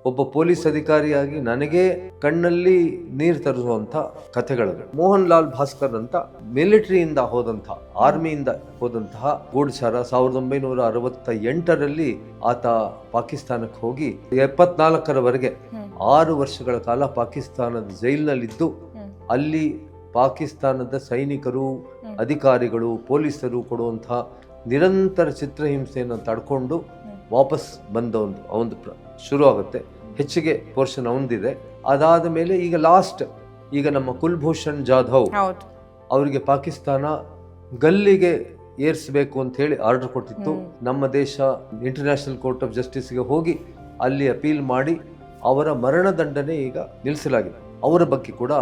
ಒಬ್ಬ ಪೊಲೀಸ್ ಅಧಿಕಾರಿಯಾಗಿ ನನಗೆ ಕಣ್ಣಲ್ಲಿ ನೀರು ತರಿಸುವಂತ ಕಥೆಗಳು. ಮೋಹನ್ ಲಾಲ್ ಭಾಸ್ಕರ್ ಅಂತ ಮಿಲಿಟರಿಯಿಂದ ಹೋದಂತಹ, ಆರ್ಮಿಯಿಂದ ಹೋದಂತಹ ಗೂಢಚಾರ 1968ರಲ್ಲಿ ಆತ ಪಾಕಿಸ್ತಾನಕ್ಕೆ ಹೋಗಿ 74ರವರೆಗೆ 6 ವರ್ಷಗಳ ಕಾಲ ಪಾಕಿಸ್ತಾನದ ಜೈಲಿನಲ್ಲಿದ್ದು ಅಲ್ಲಿ ಪಾಕಿಸ್ತಾನದ ಸೈನಿಕರು, ಅಧಿಕಾರಿಗಳು, ಪೊಲೀಸರು ಕೊಡುವಂತಹ ನಿರಂತರ ಚಿತ್ರಹಿಂಸೆಯನ್ನು ತಡ್ಕೊಂಡು ವಾಪಸ್ ಬಂದ ಒಂದು ಶುರು ಆಗುತ್ತೆ. ಹೆಚ್ಚಿಗೆ ಪೋರ್ಷನ್ ಅವನದಿದೆ. ಅದಾದ ಮೇಲೆ ಈಗ ನಮ್ಮ ಕುಲ್ಭೂಷಣ್ ಜಾಧವ್ ಅವರಿಗೆ ಪಾಕಿಸ್ತಾನ ಗಲ್ಲಿಗೆ ಏರಿಸಬೇಕು ಅಂತ ಹೇಳಿ ಆರ್ಡರ್ ಕೊಟ್ಟಿತ್ತು. ನಮ್ಮ ದೇಶ ಇಂಟರ್ನ್ಯಾಷನಲ್ ಕೋರ್ಟ್ ಆಫ್ ಜಸ್ಟಿಸ್ಗೆ ಹೋಗಿ ಅಲ್ಲಿ ಅಪೀಲ್ ಮಾಡಿ ಅವರ ಮರಣದಂಡನೆ ಈಗ ನಿಲ್ಲಿಸಲಾಗಿದೆ. ಅವರ ಬಗ್ಗೆ ಕೂಡ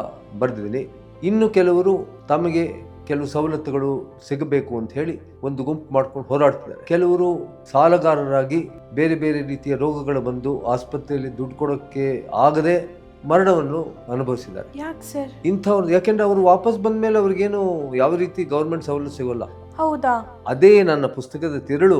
ಬರೆದಿದ್ದೀನಿ. ಇನ್ನು ಕೆಲವರು ತಮಗೆ ಕೆಲವು ಸವಲತ್ತುಗಳು ಸಿಗಬೇಕು ಅಂತ ಹೇಳಿ ಒಂದು ಗುಂಪು ಮಾಡ್ಕೊಂಡು ಹೋರಾಡ್ತಿದ್ದಾರೆ. ಕೆಲವರು ಸಾಲಗಾರರಾಗಿ ಬೇರೆ ಬೇರೆ ರೀತಿಯ ರೋಗಗಳು ಬಂದು ಆಸ್ಪತ್ರೆಯಲ್ಲಿ ದುಡ್ಡು ಕೊಡೋಕ್ಕೆ ಆಗದೆ ಮರಣವನ್ನು ಅನುಭವಿಸಿದ್ದಾರೆ. ಇಂಥವ್ರು ಯಾಕೆಂದ್ರೆ ಅವರು ವಾಪಸ್ ಬಂದ ಮೇಲೆ ಅವ್ರಿಗೇನು ಯಾವ ರೀತಿ ಗವರ್ಮೆಂಟ್ ಸವಲತ್ತು ಸಿಗೋಲ್ಲ. ಹೌದಾ? ಅದೇ ನನ್ನ ಪುಸ್ತಕದ ತಿರುಳು.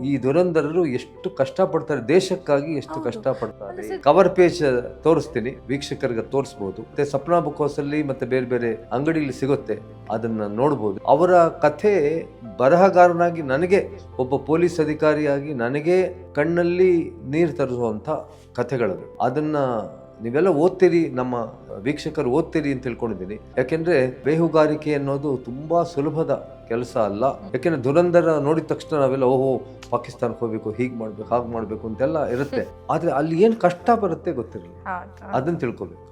ಈ ದುರಂಧರರು ಎಷ್ಟು ಕಷ್ಟಪಡ್ತಾರೆ, ದೇಶಕ್ಕಾಗಿ ಎಷ್ಟು ಕಷ್ಟಪಡ್ತಾರೆ. ಕವರ್ ಪೇಜ್ ತೋರಿಸ್ತೀನಿ, ವೀಕ್ಷಕರಿಗೆ ತೋರಿಸಬಹುದು. ಮತ್ತೆ ಸಪ್ನಾ ಬುಕ್ ಹೌಸ್ ಅಲ್ಲಿ ಮತ್ತೆ ಬೇರೆ ಬೇರೆ ಅಂಗಡಿಯಲ್ಲಿ ಸಿಗುತ್ತೆ, ಅದನ್ನ ನೋಡಬಹುದು. ಅವರ ಕಥೆ ಬರಹಗಾರನಾಗಿ ನನಗೆ, ಒಬ್ಬ ಪೊಲೀಸ್ ಅಧಿಕಾರಿಯಾಗಿ ನನಗೆ ಕಣ್ಣಲ್ಲಿ ನೀರು ತರಿಸುವಂತ ಕಥೆಗಳು. ಅದನ್ನ ನೀವೆಲ್ಲ ಓದ್ತೀರಿ, ನಮ್ಮ ವೀಕ್ಷಕರು ಓದ್ತೀರಿ ಅಂತ ತಿಳ್ಕೊಂಡಿದ್ದೀನಿ. ಯಾಕೆಂದ್ರೆ ಬೇಹುಗಾರಿಕೆ ಅನ್ನೋದು ತುಂಬಾ ಸುಲಭದ ಕೆಲಸ ಅಲ್ಲ. ಯಾಕೆಂದ್ರೆ ದುರಂಧರ ನೋಡಿದ ತಕ್ಷಣ ನಾವೆಲ್ಲ ಓಹೋ ಪಾಕಿಸ್ತಾನಕ್ಕೆ ಹೋಗ್ಬೇಕು, ಹೀಗ್ ಮಾಡ್ಬೇಕು, ಹಾಗೆ ಮಾಡ್ಬೇಕು ಅಂತೆಲ್ಲ ಇರುತ್ತೆ. ಆದ್ರೆ ಅಲ್ಲಿ ಏನ್ ಕಷ್ಟ ಬರುತ್ತೆ ಗೊತ್ತಿರಲಿಲ್ಲ, ಅದನ್ನ ತಿಳ್ಕೊಬೇಕು.